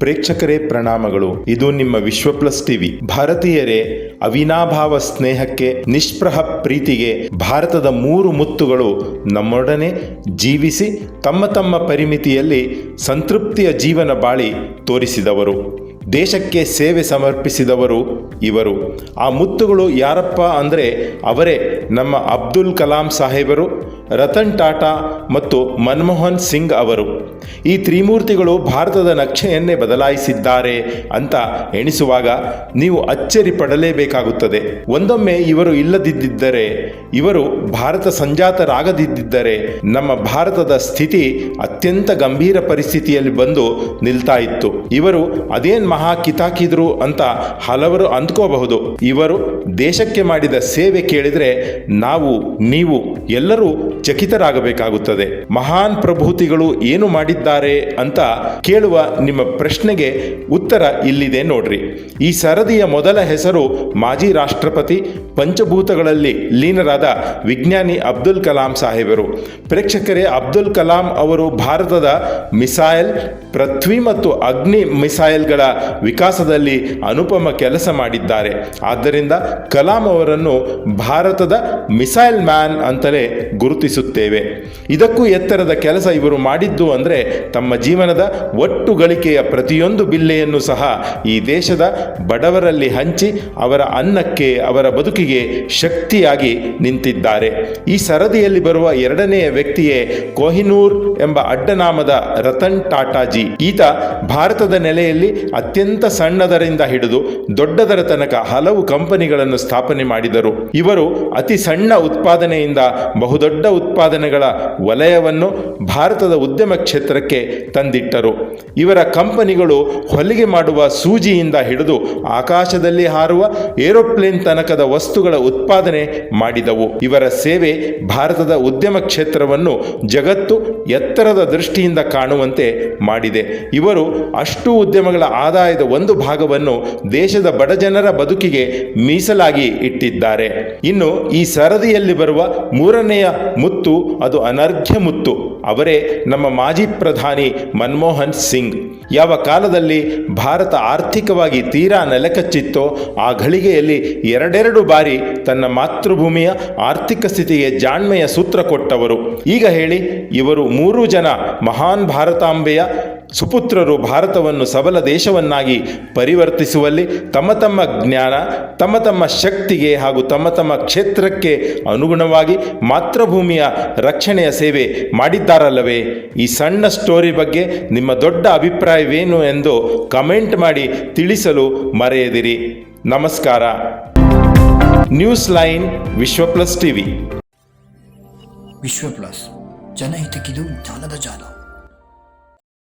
ಪ್ರೇಕ್ಷಕರೇ ಪ್ರಣಾಮಗಳು. ಇದು ನಿಮ್ಮ ವಿಶ್ವ ಪ್ಲಸ್ ಟಿವಿ. ಭಾರತೀಯರೇ ಅವಿನಾಭಾವ ಸ್ನೇಹಕ್ಕೆ, ನಿಷ್ಪ್ರಹ ಪ್ರೀತಿಗೆ ಭಾರತದ 3 ಮುತ್ತುಗಳು ನಮ್ಮೊಡನೆ ಜೀವಿಸಿ ತಮ್ಮ ತಮ್ಮ ಪರಿಮಿತಿಯಲ್ಲಿ ಸಂತೃಪ್ತಿಯ ಜೀವನ ಬಾಳಿ ತೋರಿಸಿದವರು. ದೇಶಕ್ಕೆ ಸೇವೆ ಸಮರ್ಪಿಸಿದವರು ಇವರು. ಆ ಮುತ್ತುಗಳು ಯಾರಪ್ಪ ಅಂದರೆ ಅವರೇ ನಮ್ಮ ಅಬ್ದುಲ್ ಕಲಾಂ ಸಾಹೇಬರು, ರತನ್ ಟಾಟಾ ಮತ್ತು ಮನಮೋಹನ್ ಸಿಂಗ್ ಅವರು. ಈ ತ್ರಿಮೂರ್ತಿಗಳು ಭಾರತದ ನಕ್ಷೆಯನ್ನೇ ಬದಲಾಯಿಸಿದ್ದಾರೆ ಅಂತ ಎಣಿಸುವಾಗ ನೀವು ಅಚ್ಚರಿ ಪಡಲೇಬೇಕಾಗುತ್ತದೆ. ಒಂದೊಮ್ಮೆ ಇವರು ಇಲ್ಲದಿದ್ದರೆ, ಇವರು ಭಾರತ ಸಂಜಾತರಾಗದಿದ್ದರೆ ನಮ್ಮ ಭಾರತದ ಸ್ಥಿತಿ ಅತ್ಯಂತ ಗಂಭೀರ ಪರಿಸ್ಥಿತಿಯಲ್ಲಿ ಬಂದು ನಿಲ್ತಾ ಇತ್ತು. ಇವರು ಅದೇನ್ ಮಹಾ ಕಿತಾಕಿದ್ರು ಅಂತ ಹಲವರು ಅಂದ್ಕೋಬಹುದು. ಇವರು ದೇಶಕ್ಕೆ ಮಾಡಿದ ಸೇವೆ ಕೇಳಿದರೆ ನೀವು ಎಲ್ಲರೂ ಚಕಿತರಾಗಬೇಕಾಗುತ್ತದೆ. ಮಹಾನ್ ಪ್ರಭೂತಿಗಳು ಏನು ಮಾಡಿದ್ದಾರೆ ಅಂತ ಕೇಳುವ ನಿಮ್ಮ ಪ್ರಶ್ನೆಗೆ ಉತ್ತರ ಇಲ್ಲಿದೆ ನೋಡ್ರಿ. ಈ ಸರದಿಯ ಮೊದಲ ಹೆಸರು ಮಾಜಿ ರಾಷ್ಟ್ರಪತಿ, ಪಂಚಭೂತಗಳಲ್ಲಿ ಲೀನರಾದ ವಿಜ್ಞಾನಿ ಅಬ್ದುಲ್ ಕಲಾಂ ಸಾಹೇಬರು. ಪ್ರೇಕ್ಷಕರೇ, ಅಬ್ದುಲ್ ಕಲಾಂ ಅವರು ಭಾರತದ ಮಿಸೈಲ್, ಪೃಥ್ವಿ ಮತ್ತು ಅಗ್ನಿ ಮಿಸೈಲ್ಗಳ ವಿಕಾಸದಲ್ಲಿ ಅನುಪಮ ಕೆಲಸ ಮಾಡಿದ್ದಾರೆ. ಆದ್ದರಿಂದ ಕಲಾಂ ಅವರನ್ನು ಭಾರತದ ಮಿಸೈಲ್ ಮ್ಯಾನ್ ಅಂತಲೇ ಗುರುತಿಸುತ್ತೇವೆ. ಇದಕ್ಕೂ ಎತ್ತರದ ಕೆಲಸ ಇವರು ಮಾಡಿದ್ದು ಅಂದರೆ ತಮ್ಮ ಜೀವನದ ಒಟ್ಟು ಗಳಿಕೆಯ ಪ್ರತಿಯೊಂದು ಬಿಲ್ಲೆಯನ್ನು ಸಹ ಈ ದೇಶದ ಬಡವರಲ್ಲಿ ಹಂಚಿ ಅವರ ಅನ್ನಕ್ಕೆ, ಅವರ ಬದುಕಿಗೆ ಶಕ್ತಿಯಾಗಿ ನಿಂತಿದ್ದಾರೆ. ಈ ಸರದಿಯಲ್ಲಿ ಬರುವ ಎರಡನೆಯ ವ್ಯಕ್ತಿಯೇ ಕೊಹಿನೂರ್ ಎಂಬ ಅಡ್ಡನಾಮದ ರತನ್ ಟಾಟಾಜಿ. ಈತ ಭಾರತದ ನೆಲೆಯಲ್ಲಿ ಅತ್ಯಂತ ಸಣ್ಣದರಿಂದ ಹಿಡಿದು ದೊಡ್ಡದರ ತನಕ ಹಲವು ಕಂಪನಿಗಳನ್ನು ಸ್ಥಾಪನೆ ಮಾಡಿದರು. ಇವರು ಅತಿ ಸಣ್ಣ ಉತ್ಪಾದನೆಯಿಂದ ಬಹುದೊಡ್ಡ ಉತ್ಪಾದನೆಗಳ ವಲಯವನ್ನು ಭಾರತದ ಉದ್ಯಮ ಕ್ಷೇತ್ರಕ್ಕೆ ತಂದಿಟ್ಟರು. ಇವರ ಕಂಪನಿಗಳು ಹೊಲಿಗೆ ಮಾಡುವ ಸೂಜಿಯಿಂದ ಹಿಡಿದು ಆಕಾಶದಲ್ಲಿ ಹಾರುವ ಏರೋಪ್ಲೇನ್ ತನಕದ ವಸ್ತುಗಳ ಉತ್ಪಾದನೆ ಮಾಡಿದವು. ಇವರ ಸೇವೆ ಭಾರತದ ಉದ್ಯಮ ಕ್ಷೇತ್ರವನ್ನು ಜಗತ್ತು ಎತ್ತರದ ದೃಷ್ಟಿಯಿಂದ ಕಾಣುವಂತೆ ಮಾಡಿದೆ. ಇವರು ಅಷ್ಟು ಉದ್ಯಮಗಳ ಆದಾಯದ ಒಂದು ಭಾಗವನ್ನು ದೇಶದ ಬಡಜನರ ಬದುಕಿಗೆ ಮೀಸಲಾಗಿ ಇಟ್ಟಿದ್ದಾರೆ. ಇನ್ನು ಈ ಸರದಿಯಲ್ಲಿ ಬರುವ ಮೂರನೆಯ ಮುತ್ತು, ಅದು ಅನರ್ಘ್ಯ ಮುತ್ತು. ಅವರೇ ನಮ್ಮ ಮಾಜಿ ಪ್ರಧಾನಿ ಮನಮೋಹನ್ ಸಿಂಗ್. ಯಾವ ಕಾಲದಲ್ಲಿ ಭಾರತ ಆರ್ಥಿಕವಾಗಿ ತೀರಾ ನೆಲಕಚ್ಚಿತ್ತೋ ಆ ಘಳಿಗೆಯಲ್ಲಿ ಎರಡೆರಡು ಬಾರಿ ತನ್ನ ಮಾತೃಭೂಮಿಯ ಆರ್ಥಿಕ ಸ್ಥಿತಿಗೆ ಜಾಣ್ಮೆಯ ಸೂತ್ರ ಕೊಟ್ಟವರು. ಈಗ ಹೇಳಿ, ಇವರು 3 ಜನ ಮಹಾನ್ ಭಾರತಾಂಬೆಯ ಸುಪುತ್ರರು ಭಾರತವನ್ನು ಸಬಲ ದೇಶವನ್ನಾಗಿ ಪರಿವರ್ತಿಸುವಲ್ಲಿ ತಮ್ಮ ತಮ್ಮ ಜ್ಞಾನ, ತಮ್ಮ ತಮ್ಮ ಶಕ್ತಿಗೆ ಹಾಗೂ ತಮ್ಮ ತಮ್ಮ ಕ್ಷೇತ್ರಕ್ಕೆ ಅನುಗುಣವಾಗಿ ಮಾತೃಭೂಮಿಯ ರಕ್ಷಣೆಯ ಸೇವೆ ಮಾಡಿದ್ದಾರಲ್ಲವೇ? ಈ ಸಣ್ಣ ಸ್ಟೋರಿ ಬಗ್ಗೆ ನಿಮ್ಮ ದೊಡ್ಡ ಅಭಿಪ್ರಾಯವೇನು ಎಂದು ಕಮೆಂಟ್ ಮಾಡಿ ತಿಳಿಸಲು ಮರೆಯದಿರಿ. ನಮಸ್ಕಾರ. ನ್ಯೂಸ್ ಲೈನ್, ವಿಶ್ವ ಪ್ಲಸ್ ಟಿವಿ. ವಿಶ್ವ ಪ್ಲಸ್, ಜನಹಿತಕ್ಕಿದು ಜಾಲದ ಜಾಲ.